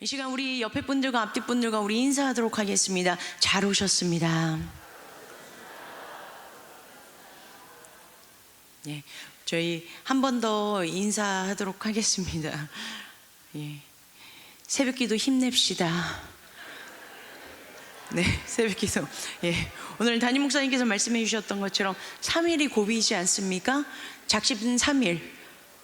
이 시간 우리 옆에 분들과 앞뒤 분들과 우리 인사하도록 하겠습니다. 잘 오셨습니다. 네, 저희 한 번 더 인사하도록 하겠습니다. 예, 새벽기도 힘냅시다. 네, 새벽기도. 예, 오늘 담임 목사님께서 말씀해 주셨던 것처럼 3일이 고비이지 않습니까? 작심 3일.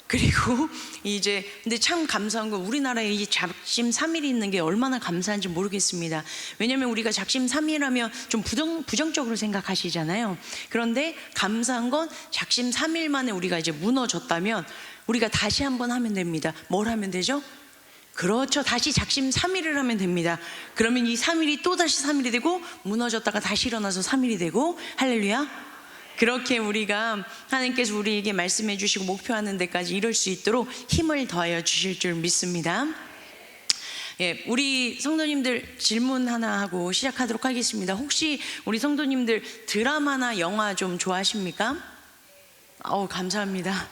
그리고 이제 근데 참 감사한 건 우리나라에 이 작심 3일이 있는 게 얼마나 감사한지 모르겠습니다. 왜냐하면 우리가 작심 3일 하면 좀 부정적으로 생각하시잖아요. 그런데 감사한 건 작심 3일 만에 우리가 이제 무너졌다면 우리가 다시 한번 하면 됩니다. 뭘 하면 되죠? 그렇죠. 다시 작심 3일을 하면 됩니다. 그러면 이 3일이 또 다시 3일이 되고 무너졌다가 다시 일어나서 3일이 되고, 할렐루야. 그렇게 우리가 하나님께서 우리에게 말씀해 주시고 목표하는 데까지 이룰 수 있도록 힘을 더하여 주실 줄 믿습니다. 예, 우리 성도님들 질문 하나 하고 시작하도록 하겠습니다. 혹시 우리 성도님들 드라마나 영화 좀 좋아하십니까? 감사합니다.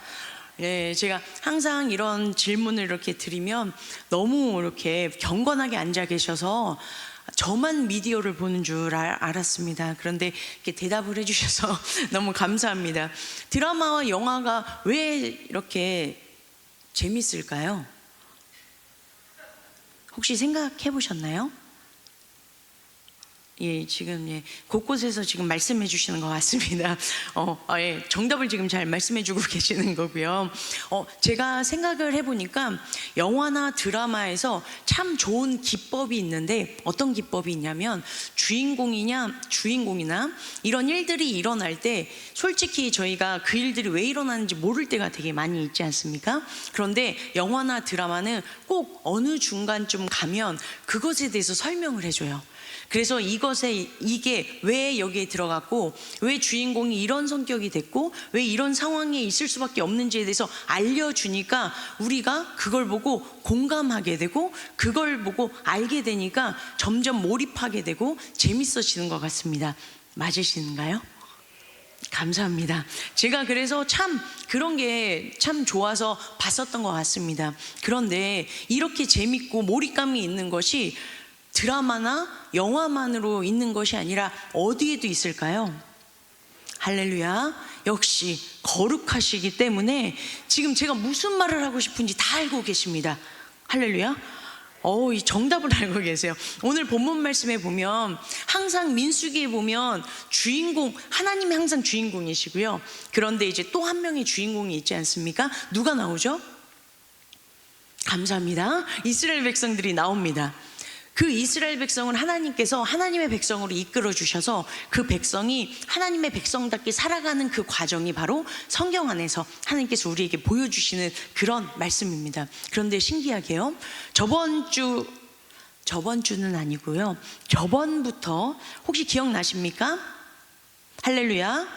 예, 제가 항상 이런 질문을 이렇게 드리면 너무 이렇게 경건하게 앉아 계셔서 저만 미디어를 보는 줄 알았습니다. 그런데 이렇게 대답을 해주셔서 너무 감사합니다. 드라마와 영화가 왜 이렇게 재밌을까요? 혹시 생각해 보셨나요? 예, 지금 곳곳에서 지금 말씀해 주시는 것 같습니다. 예, 정답을 지금 잘 말씀해 주고 계시는 거고요. 제가 생각을 해보니까 영화나 드라마에서 참 좋은 기법이 있는데, 어떤 기법이 있냐면 주인공이나 이런 일들이 일어날 때 솔직히 저희가 그 일들이 왜 일어나는지 모를 때가 되게 많이 있지 않습니까? 그런데 영화나 드라마는 꼭 어느 중간쯤 가면 그것에 대해서 설명을 해줘요. 그래서 이게 왜 여기에 들어갔고, 왜 주인공이 이런 성격이 됐고, 왜 이런 상황에 있을 수밖에 없는지에 대해서 알려주니까 우리가 그걸 보고 공감하게 되고, 그걸 보고 알게 되니까 점점 몰입하게 되고 재밌어지는 것 같습니다. 맞으신가요? 감사합니다. 제가 그래서 참 그런 게 참 좋아서 봤었던 것 같습니다. 그런데 이렇게 재밌고 몰입감이 있는 것이 드라마나 영화만으로 있는 것이 아니라 어디에도 있을까요? 할렐루야. 역시 거룩하시기 때문에 지금 제가 무슨 말을 하고 싶은지 다 알고 계십니다. 할렐루야. 이 정답을 알고 계세요. 오늘 본문 말씀에 보면 항상 민수기에 보면 하나님이 항상 주인공이시고요. 그런데 이제 또 한 명의 주인공이 있지 않습니까? 누가 나오죠? 감사합니다. 이스라엘 백성들이 나옵니다. 그 이스라엘 백성을 하나님께서 하나님의 백성으로 이끌어 주셔서 그 백성이 하나님의 백성답게 살아가는 그 과정이 바로 성경 안에서 하나님께서 우리에게 보여주시는 그런 말씀입니다. 그런데 신기하게요, 저번 주는 아니고요, 저번부터 혹시 기억나십니까? 할렐루야.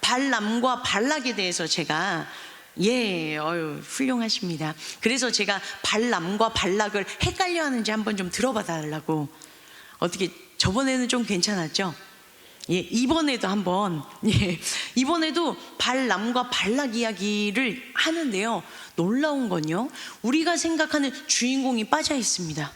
발람과 발락에 대해서 제가 훌륭하십니다. 그래서 제가 발람과 발락을 헷갈려 하는지 한번 좀 들어봐 달라고. 어떻게 저번에는 좀 괜찮았죠? 이번에도 이번에도 발람과 발락 이야기를 하는데요, 놀라운 건요, 우리가 생각하는 주인공이 빠져 있습니다.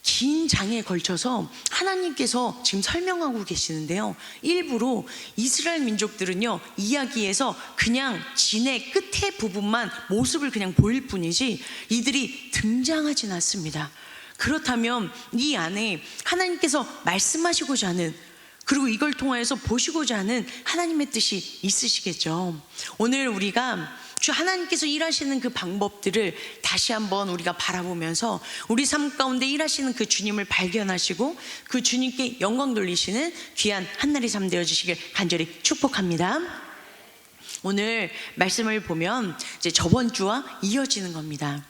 긴 장에 걸쳐서 하나님께서 지금 설명하고 계시는데요, 일부러 이스라엘 민족들은요, 이야기에서 그냥 진의 끝에 부분만 모습을 그냥 보일 뿐이지 이들이 등장하진 않습니다. 그렇다면 이 안에 하나님께서 말씀하시고자 하는, 그리고 이걸 통하여서 보시고자 하는 하나님의 뜻이 있으시겠죠. 오늘 우리가 하나님께서 일하시는 그 방법들을 다시 한번 우리가 바라보면서 우리 삶 가운데 일하시는 그 주님을 발견하시고 그 주님께 영광 돌리시는 귀한 한날의 삶 되어주시길 간절히 축복합니다. 오늘 말씀을 보면 이제 저번 주와 이어지는 겁니다.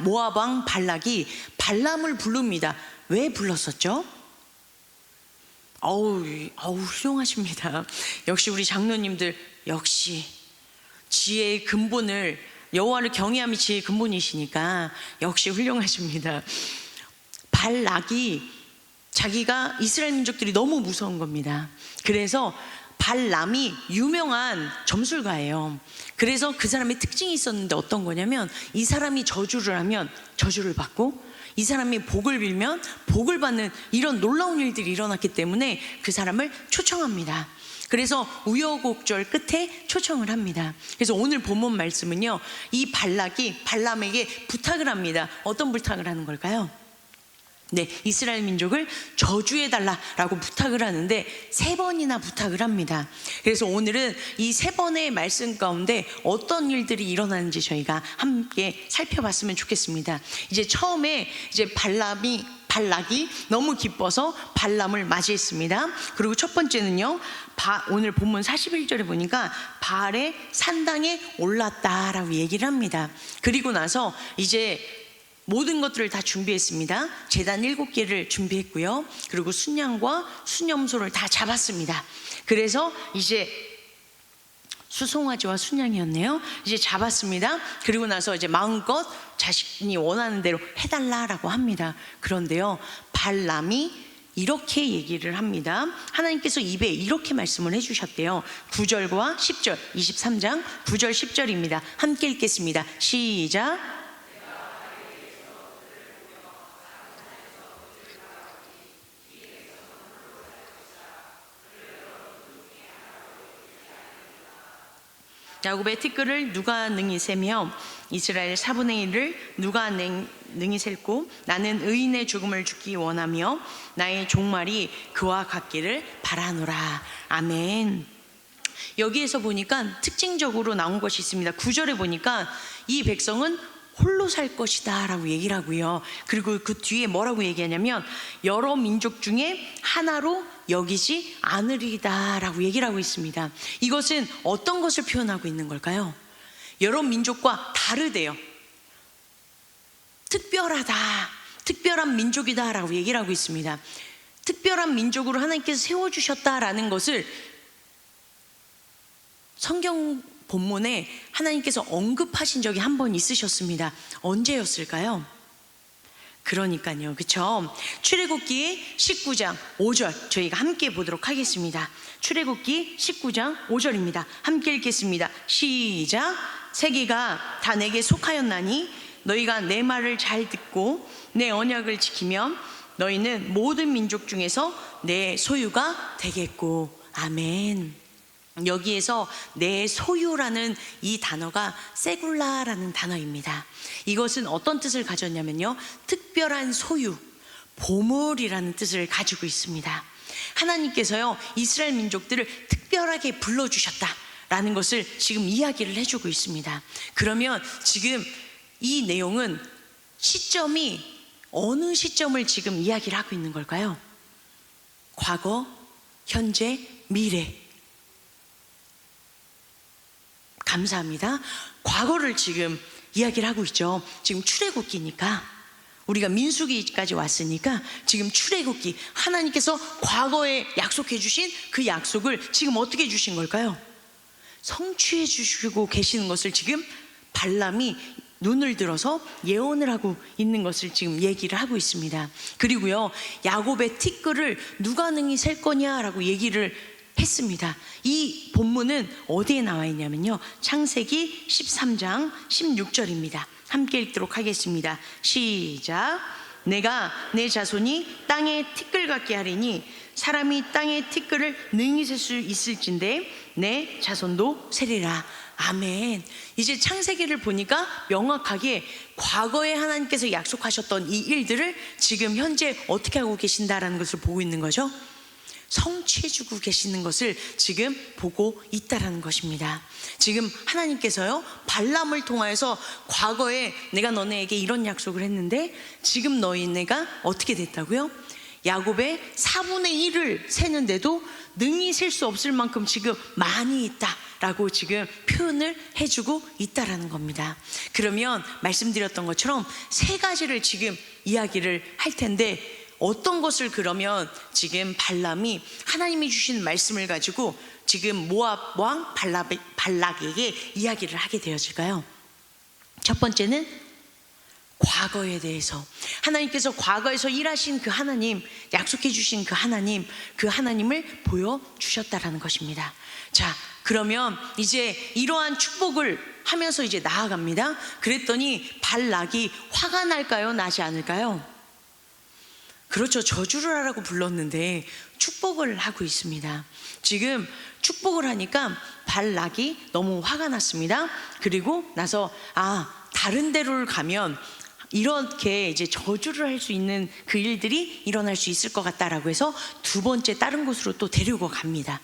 모압 왕 발락이 발람을 부릅니다. 왜 불렀었죠? 훌륭하십니다. 역시 우리 장로님들, 역시 지혜의 근본을, 여호와를 경외함이 지혜의 근본이시니까 역시 훌륭하십니다. 발락이 자기가 이스라엘 민족들이 너무 무서운 겁니다. 그래서 발람이 유명한 점술가예요. 그래서 그 사람의 특징이 있었는데 어떤 거냐면 이 사람이 저주를 하면 저주를 받고 이 사람이 복을 빌면 복을 받는 이런 놀라운 일들이 일어났기 때문에 그 사람을 초청합니다. 그래서 우여곡절 끝에 초청을 합니다. 그래서 오늘 본문 말씀은요, 이 발락이 발람에게 부탁을 합니다. 어떤 부탁을 하는 걸까요? 네, 이스라엘 민족을 저주해달라라고 부탁을 하는데 3번이나 부탁을 합니다. 그래서 오늘은 이 3번의 말씀 가운데 어떤 일들이 일어나는지 저희가 함께 살펴봤으면 좋겠습니다. 이제 처음에 이제 발락이 너무 기뻐서 발람을 맞이했습니다. 그리고 첫 번째는요, 오늘 본문 41절에 보니까 바알의 산당에 올랐다라고 얘기를 합니다. 그리고 나서 이제 모든 것들을 다 준비했습니다. 제단 7개를 준비했고요. 그리고 순양과 순염소를 다 잡았습니다. 그래서 이제 수송아지와 순양이었네요. 이제 잡았습니다. 그리고 나서 이제 마음껏 자신이 원하는 대로 해달라라고 합니다. 그런데요, 발람이 이렇게 얘기를 합니다. 하나님께서 입에 이렇게 말씀을 해주셨대요. 9절과 10절, 23장 9절 10절입니다. 함께 읽겠습니다. 시작. 야곱의 티끌을 누가 능히 세며 이스라엘 4분의 1을 누가 능히 셀고 나는 의인의 죽음을 죽기 원하며 나의 종말이 그와 같기를 바라노라. 아멘. 여기에서 보니까 특징적으로 나온 것이 있습니다. 9절에 보니까 이 백성은 홀로 살 것이다 라고 얘기를 하고요. 그리고 그 뒤에 뭐라고 얘기하냐면 여러 민족 중에 하나로 여기지 않으리다 라고 얘기를 하고 있습니다. 이것은 어떤 것을 표현하고 있는 걸까요? 여러 민족과 다르대요. 특별하다, 특별한 민족이다 라고 얘기를 하고 있습니다. 특별한 민족으로 하나님께서 세워주셨다라는 것을 성경 본문에 하나님께서 언급하신 적이 한 번 있으셨습니다. 언제였을까요? 그러니까요, 그렇죠? 출애굽기 19장 5절 저희가 함께 보도록 하겠습니다. 출애굽기 19장 5절입니다. 함께 읽겠습니다. 시작. 세계가 다 내게 속하였나니 너희가 내 말을 잘 듣고 내 언약을 지키면 너희는 모든 민족 중에서 내 소유가 되겠고. 아멘. 여기에서 내 소유라는 이 단어가 세굴라라는 단어입니다. 이것은 어떤 뜻을 가졌냐면요, 특별한 소유, 보물이라는 뜻을 가지고 있습니다. 하나님께서요, 이스라엘 민족들을 특별하게 불러주셨다라는 것을 지금 이야기를 해주고 있습니다. 그러면 지금 이 내용은 시점이 어느 시점을 지금 이야기를 하고 있는 걸까요? 과거, 현재, 미래. 감사합니다. 과거를 지금 이야기를 하고 있죠. 지금 출애굽기니까 우리가 민수기까지 왔으니까 지금 출애굽기, 하나님께서 과거에 약속해 주신 그 약속을 지금 어떻게 주신 걸까요? 성취해 주시고 계시는 것을 지금 발람이 눈을 들어서 예언을 하고 있는 것을 지금 얘기를 하고 있습니다. 그리고요, 야곱의 티끌을 누가 능히 셀 거냐라고 얘기를 했습니다. 이 본문은 어디에 나와 있냐면요, 창세기 13장 16절입니다. 함께 읽도록 하겠습니다. 시작. 내가 내 자손이 땅에 티끌 같게 하리니 사람이 땅에 티끌을 능히 셀 수 있을진데 내 자손도 세리라. 아멘. 이제 창세기를 보니까 명확하게 과거에 하나님께서 약속하셨던 이 일들을 지금 현재 어떻게 하고 계신다라는 것을 보고 있는 거죠. 성취해주고 계시는 것을 지금 보고 있다라는 것입니다. 지금 하나님께서요, 발람을 통하여서 과거에 내가 너네에게 이런 약속을 했는데 지금 너희네가 어떻게 됐다고요? 야곱의 4분의 1을 세는데도 능히 셀 수 없을 만큼 지금 많이 있다라고 지금 표현을 해주고 있다라는 겁니다. 그러면 말씀드렸던 것처럼 3가지를 지금 이야기를 할 텐데 어떤 것을 그러면 지금 발람이 하나님이 주신 말씀을 가지고 지금 모압 왕 발락에게 이야기를 하게 되어질까요? 첫 번째는 과거에 대해서 하나님께서 과거에서 일하신 그 하나님, 약속해 주신 그 하나님을 보여주셨다라는 것입니다. 자, 그러면 이제 이러한 축복을 하면서 이제 나아갑니다. 그랬더니 발락이 화가 날까요? 나지 않을까요? 그렇죠. 저주를 하라고 불렀는데 축복을 하고 있습니다. 지금 축복을 하니까 발락이 너무 화가 났습니다. 그리고 나서 다른 데로를 가면 이렇게 이제 저주를 할 수 있는 그 일들이 일어날 수 있을 것 같다라고 해서 두 번째 다른 곳으로 또 데리고 갑니다.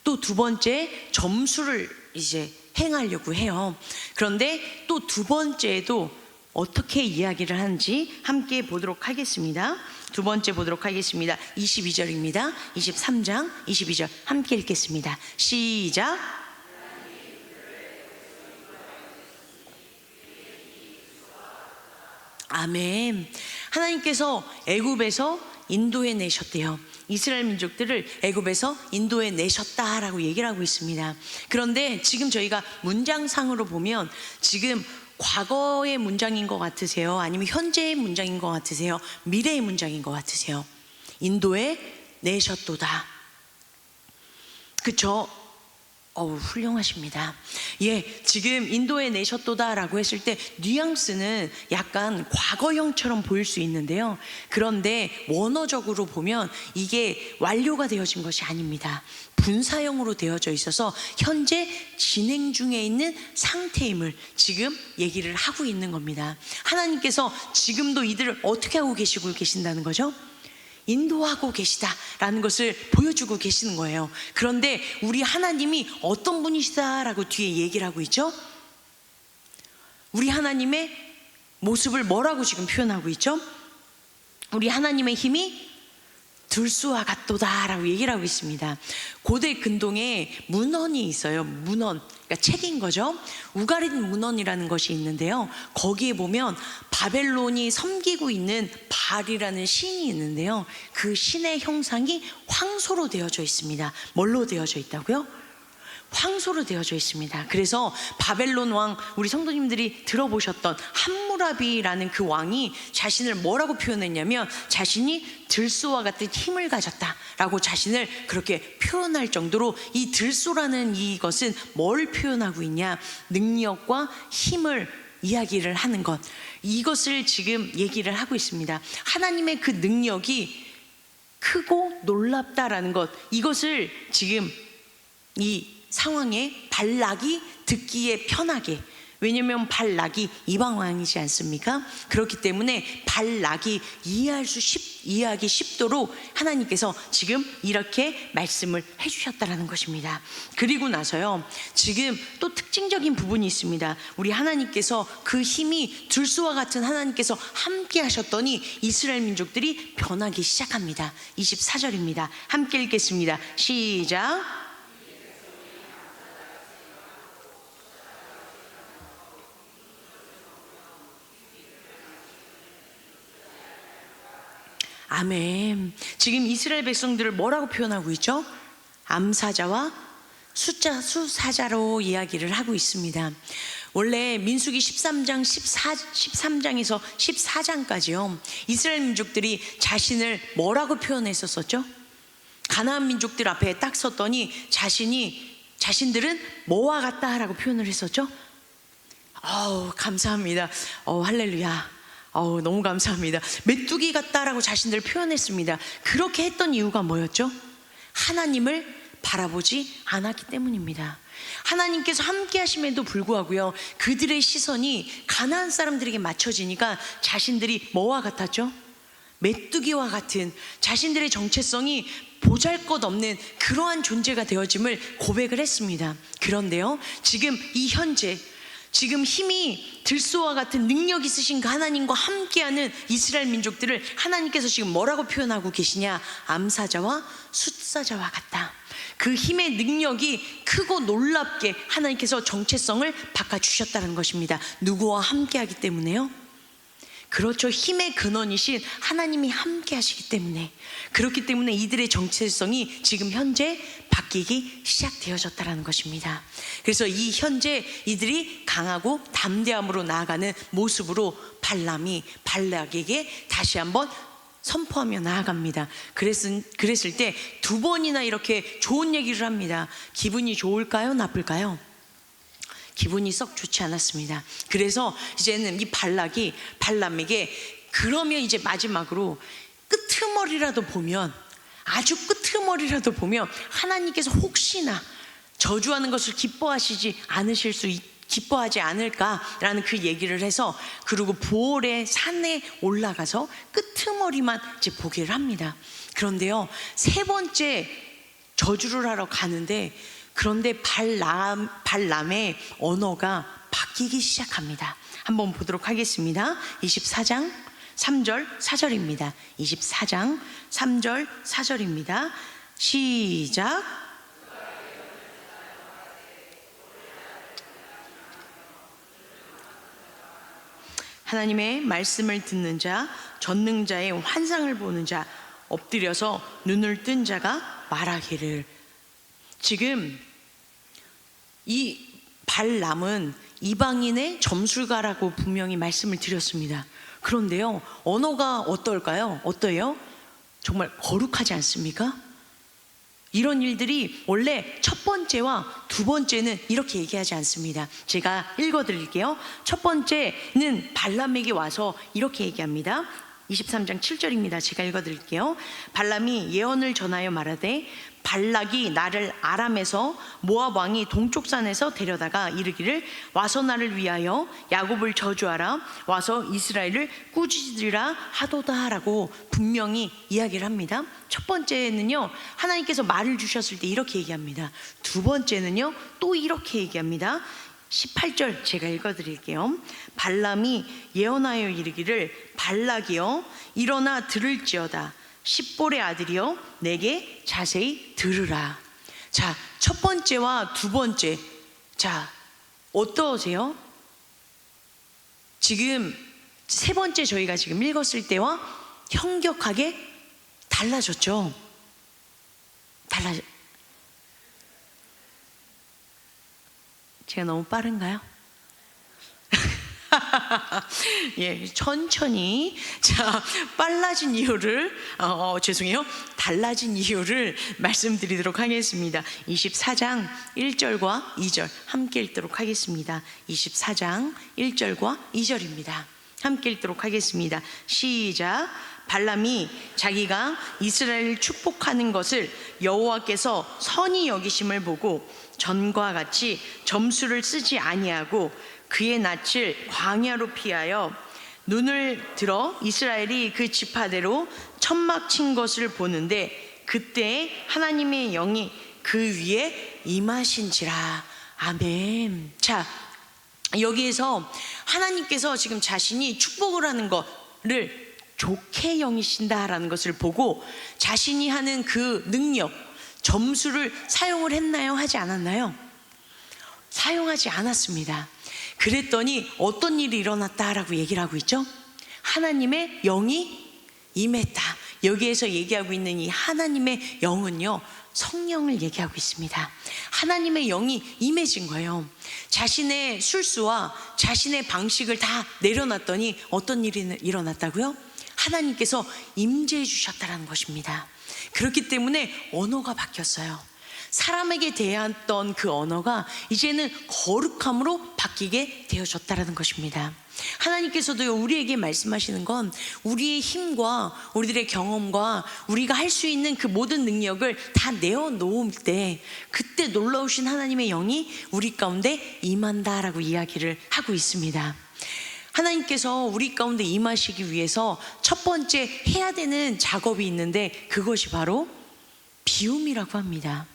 또 두 번째 점수를 이제 행하려고 해요. 그런데 또 두 번째에도 어떻게 이야기를 하는지 함께 보도록 하겠습니다. 두 번째 보도록 하겠습니다. 22절입니다. 23장 22절 함께 읽겠습니다. 시작. 아멘. 하나님께서 애굽에서 인도해 내셨대요. 이스라엘 민족들을 애굽에서 인도해 내셨다라고 얘기를 하고 있습니다. 그런데 지금 저희가 문장상으로 보면 지금 과거의 문장인 것 같으세요? 아니면 현재의 문장인 것 같으세요? 미래의 문장인 것 같으세요? 인도해 내셨도다. 그쵸? 훌륭하십니다. 예, 지금 인도에 내셨도다라고 했을 때 뉘앙스는 약간 과거형처럼 보일 수 있는데요. 그런데 원어적으로 보면 이게 완료가 되어진 것이 아닙니다. 분사형으로 되어져 있어서 현재 진행 중에 있는 상태임을 지금 얘기를 하고 있는 겁니다. 하나님께서 지금도 이들을 어떻게 하고 계시고 계신다는 거죠? 인도하고 계시다라는 것을 보여주고 계시는 거예요. 그런데 우리 하나님이 어떤 분이시다라고 뒤에 얘기를 하고 있죠? 우리 하나님의 모습을 뭐라고 지금 표현하고 있죠? 우리 하나님의 힘이 들소와 같도다라고 얘기를 하고 있습니다. 고대 근동에 문헌이 있어요. 문헌, 그러니까 책인 거죠. 우가린 문헌이라는 것이 있는데요. 거기에 보면 바벨론이 섬기고 있는 발이라는 신이 있는데요. 그 신의 형상이 황소로 되어져 있습니다. 뭘로 되어져 있다고요? 황소로 되어져 있습니다. 그래서 바벨론 왕, 우리 성도님들이 들어보셨던 함무라비라는 그 왕이 자신을 뭐라고 표현했냐면 자신이 들소와 같은 힘을 가졌다라고 자신을 그렇게 표현할 정도로 이 들소라는 이것은 뭘 표현하고 있냐? 능력과 힘을 이야기를 하는 것, 이것을 지금 얘기를 하고 있습니다. 하나님의 그 능력이 크고 놀랍다라는 것, 이것을 지금 이 상황에 발락이 듣기에 편하게, 왜냐하면 발락이 이방 왕이지 않습니까? 그렇기 때문에 발락이 이해하기 쉽도록 하나님께서 지금 이렇게 말씀을 해주셨다라는 것입니다. 그리고 나서요, 지금 또 특징적인 부분이 있습니다. 우리 하나님께서 그 힘이 들소와 같은 하나님께서 함께 하셨더니 이스라엘 민족들이 변하기 시작합니다. 24절입니다. 함께 읽겠습니다. 시작. 아멘. 지금 이스라엘 백성들을 뭐라고 표현하고 있죠? 암사자와 수사자로 이야기를 하고 있습니다. 원래 민수기 13장에서 14장까지요, 이스라엘 민족들이 자신을 뭐라고 표현했었죠? 가나안 민족들 앞에 딱 섰더니 자신들은 뭐와 같다라고 표현을 했었죠? 감사합니다. 할렐루야. 너무 감사합니다. 메뚜기 같다라고 자신들을 표현했습니다. 그렇게 했던 이유가 뭐였죠? 하나님을 바라보지 않았기 때문입니다. 하나님께서 함께 하심에도 불구하고요, 그들의 시선이 가나안 사람들에게 맞춰지니까 자신들이 뭐와 같았죠? 메뚜기와 같은, 자신들의 정체성이 보잘것없는 그러한 존재가 되어짐을 고백을 했습니다. 그런데요, 지금 이 현재, 지금 힘이 들소와 같은 능력 있으신 그 하나님과 함께하는 이스라엘 민족들을 하나님께서 지금 뭐라고 표현하고 계시냐? 암사자와 숫사자와 같다. 그 힘의 능력이 크고 놀랍게 하나님께서 정체성을 바꿔주셨다는 것입니다. 누구와 함께하기 때문에요? 그렇죠. 힘의 근원이신 하나님이 함께 하시기 때문에, 그렇기 때문에 이들의 정체성이 지금 현재 바뀌기 시작되어졌다는 것입니다. 그래서 이 현재 이들이 강하고 담대함으로 나아가는 모습으로 발람이 발락에게 다시 한번 선포하며 나아갑니다. 그랬을 때 두 번이나 이렇게 좋은 얘기를 합니다. 기분이 좋을까요? 나쁠까요? 기분이 썩 좋지 않았습니다. 그래서 이제는 이 발락이 발람에게, 그러면 이제 마지막으로 끄트머리라도 보면, 아주 끄트머리라도 보면 하나님께서 혹시나 저주하는 것을 기뻐하지 않을까라는 그 얘기를 해서, 그리고 보홀의 산에 올라가서 끄트머리만 이제 보기를 합니다. 그런데요, 세 번째 저주를 하러 가는데, 그런데 발람의 언어가 바뀌기 시작합니다. 한번 보도록 하겠습니다. 24장 3절 4절입니다. 24장 3절 4절입니다. 시작. 하나님의 말씀을 듣는 자, 전능자의 환상을 보는 자, 엎드려서 눈을 뜬 자가 말하기를. 지금 이 발람은 이방인의 점술가라고 분명히 말씀을 드렸습니다. 그런데요, 언어가 어떨까요? 어떠해요? 정말 거룩하지 않습니까? 이런 일들이 원래 첫 번째와 두 번째는 이렇게 얘기하지 않습니다. 제가 읽어드릴게요. 첫 번째는 발람에게 와서 이렇게 얘기합니다. 23장 7절입니다. 제가 읽어드릴게요. 발람이 예언을 전하여 말하되, 발락이 나를 아람에서 모압 왕이 동쪽 산에서 데려다가 이르기를, 와서 나를 위하여 야곱을 저주하라, 와서 이스라엘을 꾸짖으리라 하도다라고 분명히 이야기를 합니다. 첫 번째는요, 하나님께서 말을 주셨을 때 이렇게 얘기합니다. 두 번째는요, 또 이렇게 얘기합니다. 18절 제가 읽어드릴게요. 발람이 예언하여 이르기를, 발락이여 일어나 들을지어다, 십볼의 아들이여 내게 자세히 들으라. 자, 첫 번째와 두 번째, 자, 어떠세요? 지금 세 번째 저희가 지금 읽었을 때와 현격하게 달라졌죠. 제가 너무 빠른가요? 예, 천천히. 자, 빨라진 이유를 달라진 이유를 말씀드리도록 하겠습니다. 24장 1절과 2절 함께 읽도록 하겠습니다. 24장 1절과 2절입니다. 함께 읽도록 하겠습니다. 시작. 발람이 자기가 이스라엘을 축복하는 것을 여호와께서 선히 여기심을 보고 전과 같이 점수를 쓰지 아니하고 그의 낯을 광야로 피하여 눈을 들어 이스라엘이 그 지파대로 천막 친 것을 보는데, 그때 하나님의 영이 그 위에 임하신지라. 아멘. 자, 여기에서 하나님께서 지금 자신이 축복을 하는 것을 좋게 여기신다라는 것을 보고, 자신이 하는 그 능력, 점수를 사용을 했나요? 하지 않았나요? 사용하지 않았습니다. 그랬더니 어떤 일이 일어났다라고 얘기를 하고 있죠? 하나님의 영이 임했다. 여기에서 얘기하고 있는 이 하나님의 영은요, 성령을 얘기하고 있습니다. 하나님의 영이 임해진 거예요. 자신의 술수와 자신의 방식을 다 내려놨더니 어떤 일이 일어났다고요? 하나님께서 임재해 주셨다는 것입니다. 그렇기 때문에 언어가 바뀌었어요. 사람에게 대했던 그 언어가 이제는 거룩함으로 바뀌게 되어졌다는 것입니다. 하나님께서도 우리에게 말씀하시는 건, 우리의 힘과 우리들의 경험과 우리가 할 수 있는 그 모든 능력을 다 내어놓을 때, 그때 놀라우신 하나님의 영이 우리 가운데 임한다라고 이야기를 하고 있습니다. 하나님께서 우리 가운데 임하시기 위해서 첫 번째 해야 되는 작업이 있는데, 그것이 바로 비움이라고 합니다.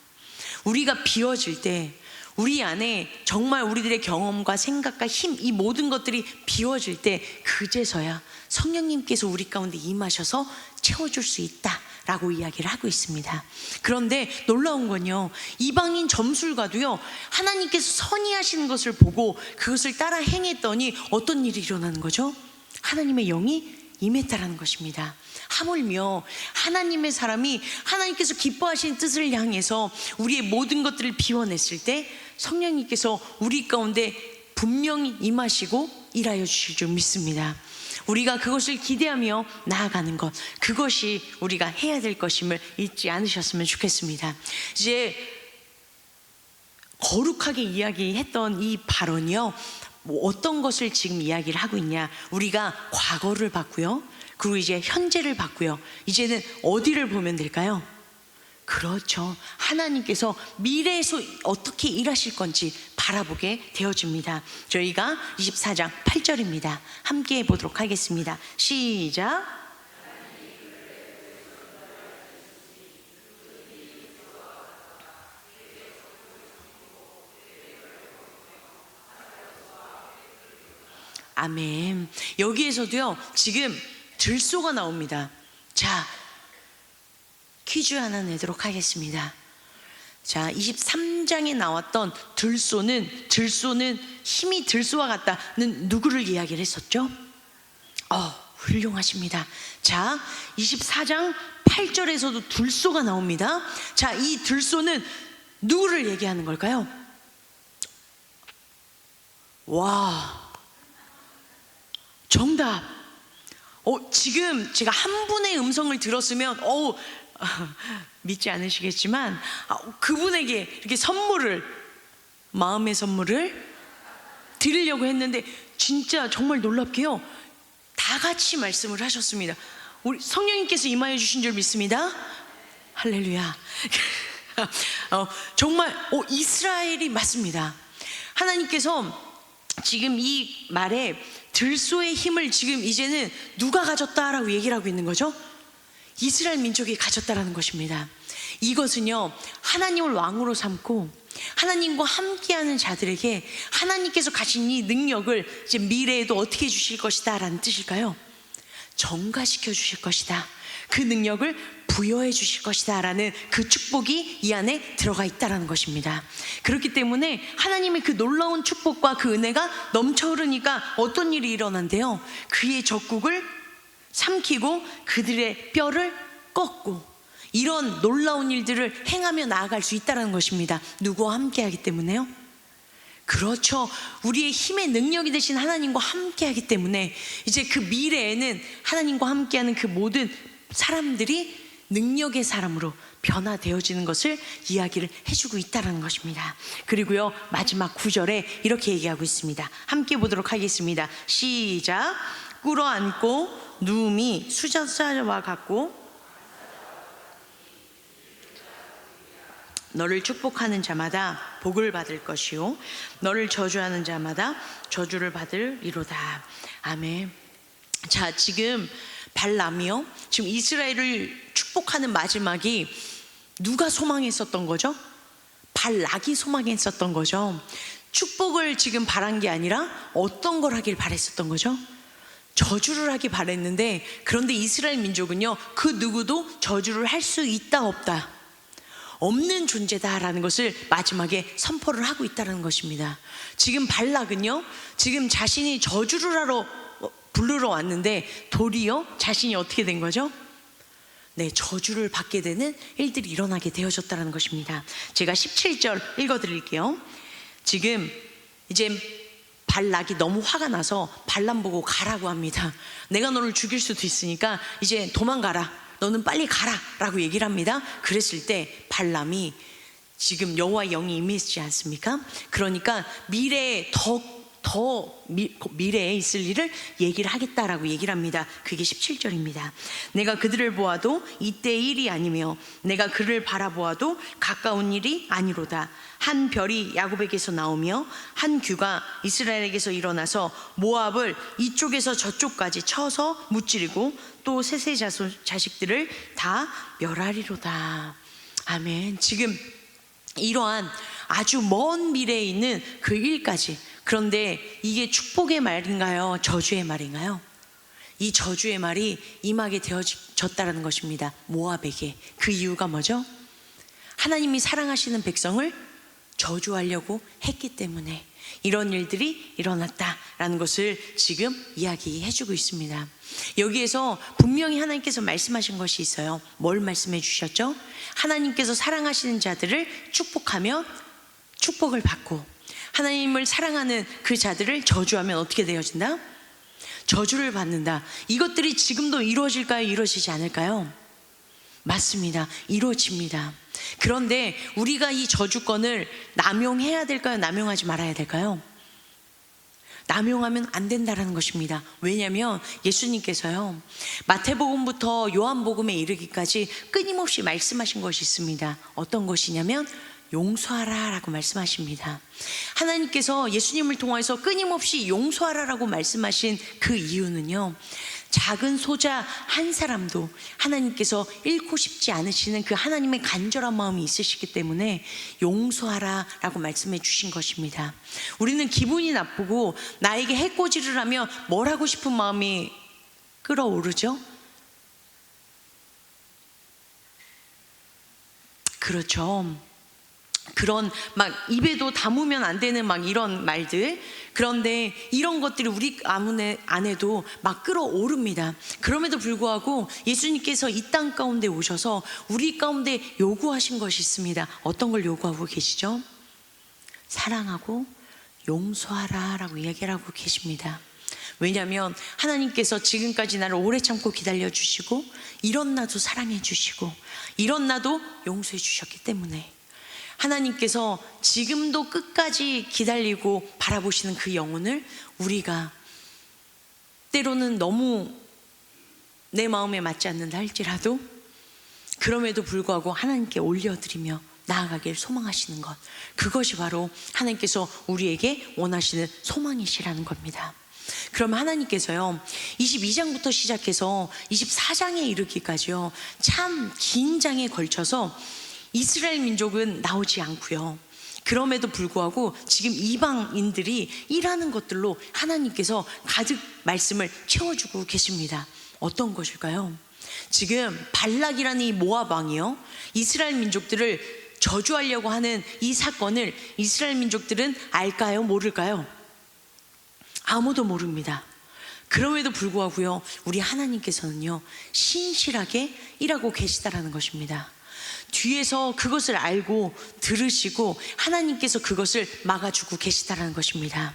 우리가 비워질 때, 우리 안에 정말 우리들의 경험과 생각과 힘, 이 모든 것들이 비워질 때, 그제서야 성령님께서 우리 가운데 임하셔서 채워줄 수 있다라고 이야기를 하고 있습니다. 그런데 놀라운 건요, 이방인 점술가도요, 하나님께서 선히 하시는 것을 보고 그것을 따라 행했더니 어떤 일이 일어나는 거죠? 하나님의 영이 임했다라는 것입니다. 하물며 하나님의 사람이 하나님께서 기뻐하시는 뜻을 향해서 우리의 모든 것들을 비워냈을 때 성령님께서 우리 가운데 분명히 임하시고 일하여 주실 줄 믿습니다. 우리가 그것을 기대하며 나아가는 것, 그것이 우리가 해야 될 것임을 잊지 않으셨으면 좋겠습니다. 이제 거룩하게 이야기했던 이 발언이요, 어떤 것을 지금 이야기를 하고 있냐, 우리가 과거를 봤고요, 그리고 이제 현재를 봤고요, 이제는 어디를 보면 될까요? 그렇죠, 하나님께서 미래에서 어떻게 일하실 건지 바라보게 되어집니다. 저희가 24장 8절입니다 함께 해보도록 하겠습니다. 시작. 아멘. 여기에서도요, 지금 들소가 나옵니다. 자, 퀴즈 하나 내도록 하겠습니다. 자, 23장에 나왔던 들소는 힘이 들소와 같다는 누구를 이야기를 했었죠? 훌륭하십니다. 자, 24장 8절에서도 들소가 나옵니다. 자, 이 들소는 누구를 얘기하는 걸까요? 와, 정답. 지금 제가 한 분의 음성을 들었으면 믿지 않으시겠지만 그분에게 이렇게 마음의 선물을 드리려고 했는데 진짜 정말 놀랍게요, 다 같이 말씀을 하셨습니다. 우리 성령님께서 임하여 주신 줄 믿습니다. 할렐루야. 정말 이스라엘이 맞습니다. 하나님께서 지금 이 말에 들소의 힘을 지금 이제는 누가 가졌다라고 얘기를 하고 있는 거죠? 이스라엘 민족이 가졌다라는 것입니다. 이것은요, 하나님을 왕으로 삼고 하나님과 함께하는 자들에게 하나님께서 가진 이 능력을 이제 미래에도 어떻게 주실 것이다 라는 뜻일까요? 전가시켜 주실 것이다, 그 능력을 부여해 주실 것이다 라는 그 축복이 이 안에 들어가 있다는 것입니다. 그렇기 때문에 하나님의 그 놀라운 축복과 그 은혜가 넘쳐 흐르니까 어떤 일이 일어난대요? 그의 적국을 삼키고 그들의 뼈를 꺾고, 이런 놀라운 일들을 행하며 나아갈 수 있다는 것입니다. 누구와 함께하기 때문에요? 그렇죠, 우리의 힘의 능력이 되신 하나님과 함께하기 때문에 이제 그 미래에는 하나님과 함께하는 그 모든 사람들이 능력의 사람으로 변화되어지는 것을 이야기를 해주고 있다는 것입니다. 그리고요, 마지막 9절에 이렇게 얘기하고 있습니다. 함께 보도록 하겠습니다. 시작. 꿇어앉고 누움이 수자와 같고 너를 축복하는 자마다 복을 받을 것이요 너를 저주하는 자마다 저주를 받으리로다. 아멘. 자, 지금 발람이요, 지금 이스라엘을 축복하는 마지막이 누가 소망했었던 거죠? 발락이 소망했었던 거죠. 축복을 지금 바란 게 아니라 어떤 걸 하길 바랬었던 거죠? 저주를 하기 바랬는데, 그런데 이스라엘 민족은요, 그 누구도 저주를 할 수 있다 없다, 없는 존재다라는 것을 마지막에 선포를 하고 있다는 것입니다. 지금 발락은요, 지금 자신이 저주를 하러 부르러 왔는데 도리어 자신이 어떻게 된 거죠? 네, 저주를 받게 되는 일들이 일어나게 되어졌다는 것입니다. 제가 17절 읽어드릴게요. 지금 이제 발락이 너무 화가 나서 발람 보고 가라고 합니다. 내가 너를 죽일 수도 있으니까 이제 도망가라, 너는 빨리 가라 라고 얘기를 합니다. 그랬을 때 발람이 지금 여호와의 영이 임했지 않습니까? 그러니까 미래에 미래에 있을 일을 얘기를 하겠다라고 얘기를 합니다. 그게 17절입니다. 내가 그들을 보아도 이때의 일이 아니며 내가 그를 바라보아도 가까운 일이 아니로다. 한 별이 야곱에게서 나오며 한 규가 이스라엘에게서 일어나서 모압을 이쪽에서 저쪽까지 쳐서 무찌르고 또 셋의 자식들을 다 멸하리로다. 아멘. 지금 이러한 아주 먼 미래에 있는 그 일까지, 그런데 이게 축복의 말인가요? 저주의 말인가요? 이 저주의 말이 임하게 되어졌다는 것입니다. 모압에게. 그 이유가 뭐죠? 하나님이 사랑하시는 백성을 저주하려고 했기 때문에, 이런 일들이 일어났다라는 것을 지금 이야기해주고 있습니다. 여기에서 분명히 하나님께서 말씀하신 것이 있어요. 뭘 말씀해 주셨죠? 하나님께서 사랑하시는 자들을 축복하면 축복을 받고, 하나님을 사랑하는 그 자들을 저주하면 어떻게 되어진다? 저주를 받는다. 이것들이 지금도 이루어질까요? 이루어지지 않을까요? 맞습니다. 이루어집니다. 그런데 우리가 이 저주권을 남용해야 될까요? 남용하지 말아야 될까요? 남용하면 안 된다라는 것입니다. 왜냐하면 예수님께서요, 마태복음부터 요한복음에 이르기까지 끊임없이 말씀하신 것이 있습니다. 어떤 것이냐면 용서하라 라고 말씀하십니다. 하나님께서 예수님을 통해서 끊임없이 용서하라 라고 말씀하신 그 이유는요, 작은 소자 한 사람도 하나님께서 잃고 싶지 않으시는 그 하나님의 간절한 마음이 있으시기 때문에 용서하라 라고 말씀해 주신 것입니다. 우리는 기분이 나쁘고 나에게 해코지를 하면 뭘 하고 싶은 마음이 끌어오르죠? 그렇죠. 그런 막 입에도 담으면 안 되는 막 이런 말들, 그런데 이런 것들이 우리 안에도 막 끌어오릅니다. 그럼에도 불구하고 예수님께서 이 땅 가운데 오셔서 우리 가운데 요구하신 것이 있습니다. 어떤 걸 요구하고 계시죠? 사랑하고 용서하라 라고 이야기를 하고 계십니다. 왜냐하면 하나님께서 지금까지 나를 오래 참고 기다려 주시고, 이런 나도 사랑해 주시고, 이런 나도 용서해 주셨기 때문에 하나님께서 지금도 끝까지 기다리고 바라보시는 그 영혼을 우리가 때로는 너무 내 마음에 맞지 않는다 할지라도 그럼에도 불구하고 하나님께 올려드리며 나아가길 소망하시는 것, 그것이 바로 하나님께서 우리에게 원하시는 소망이시라는 겁니다. 그럼 하나님께서요, 22장부터 시작해서 24장에 이르기까지요, 참 긴 장에 걸쳐서 이스라엘 민족은 나오지 않고요, 그럼에도 불구하고 지금 이방인들이 일하는 것들로 하나님께서 가득 말씀을 채워주고 계십니다. 어떤 것일까요? 지금 발락이라는 이 모압 왕이요, 이스라엘 민족들을 저주하려고 하는 이 사건을 이스라엘 민족들은 알까요? 모를까요? 아무도 모릅니다. 그럼에도 불구하고요, 우리 하나님께서는요, 신실하게 일하고 계시다라는 것입니다. 뒤에서 그것을 알고 들으시고 하나님께서 그것을 막아주고 계시다라는 것입니다.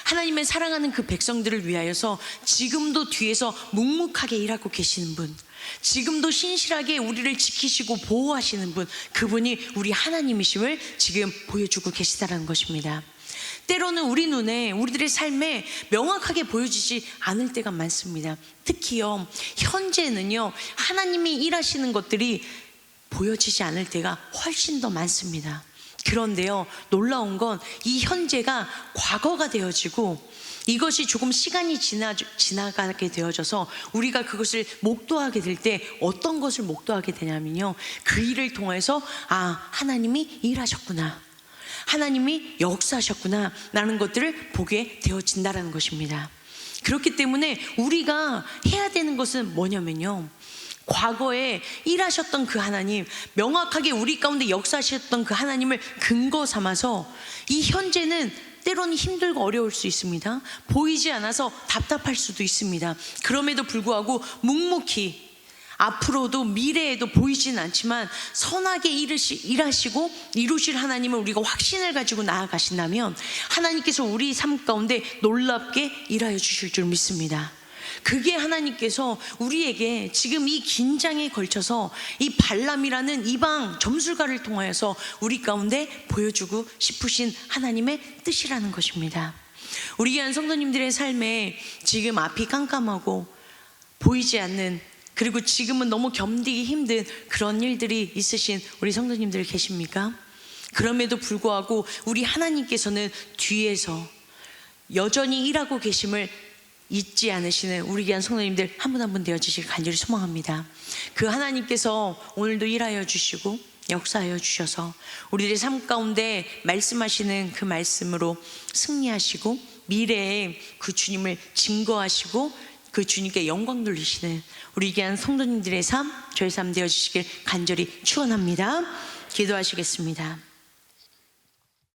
하나님의 사랑하는 그 백성들을 위하여서 지금도 뒤에서 묵묵하게 일하고 계시는 분, 지금도 신실하게 우리를 지키시고 보호하시는 분, 그분이 우리 하나님이심을 지금 보여주고 계시다라는 것입니다. 때로는 우리 눈에, 우리들의 삶에 명확하게 보여지지 않을 때가 많습니다. 특히요, 현재는요, 하나님이 일하시는 것들이 보여지지 않을 때가 훨씬 더 많습니다. 그런데요, 놀라운 건 이 현재가 과거가 되어지고 이것이 조금 시간이 지나가게 되어져서 우리가 그것을 목도하게 될 때 어떤 것을 목도하게 되냐면요, 그 일을 통해서 하나님이 일하셨구나, 하나님이 역사하셨구나 라는 것들을 보게 되어진다는 것입니다. 그렇기 때문에 우리가 해야 되는 것은 뭐냐면요, 과거에 일하셨던 그 하나님, 명확하게 우리 가운데 역사하셨던 그 하나님을 근거 삼아서 이 현재는 때로는 힘들고 어려울 수 있습니다. 보이지 않아서 답답할 수도 있습니다. 그럼에도 불구하고 묵묵히 앞으로도 미래에도 보이지는 않지만 선하게 일하시고 이루실 하나님을 우리가 확신을 가지고 나아가신다면 하나님께서 우리 삶 가운데 놀랍게 일하여 주실 줄 믿습니다. 그게 하나님께서 우리에게 지금 이 긴장에 걸쳐서 이 발람이라는 이방 점술가를 통하여서 우리 가운데 보여주고 싶으신 하나님의 뜻이라는 것입니다. 우리 귀한 성도님들의 삶에 지금 앞이 깜깜하고 보이지 않는, 그리고 지금은 너무 견디기 힘든 그런 일들이 있으신 우리 성도님들 계십니까? 그럼에도 불구하고 우리 하나님께서는 뒤에서 여전히 일하고 계심을 잊지 않으시는 우리 귀한 성도님들 한 분 한 분 되어주실 간절히 소망합니다. 그 하나님께서 오늘도 일하여 주시고 역사하여 주셔서 우리들의 삶 가운데 말씀하시는 그 말씀으로 승리하시고 미래에 그 주님을 증거하시고 그 주님께 영광 돌리시는 우리 귀한 성도님들의 삶, 저의 삶 되어주시길 간절히 축원합니다. 기도하시겠습니다.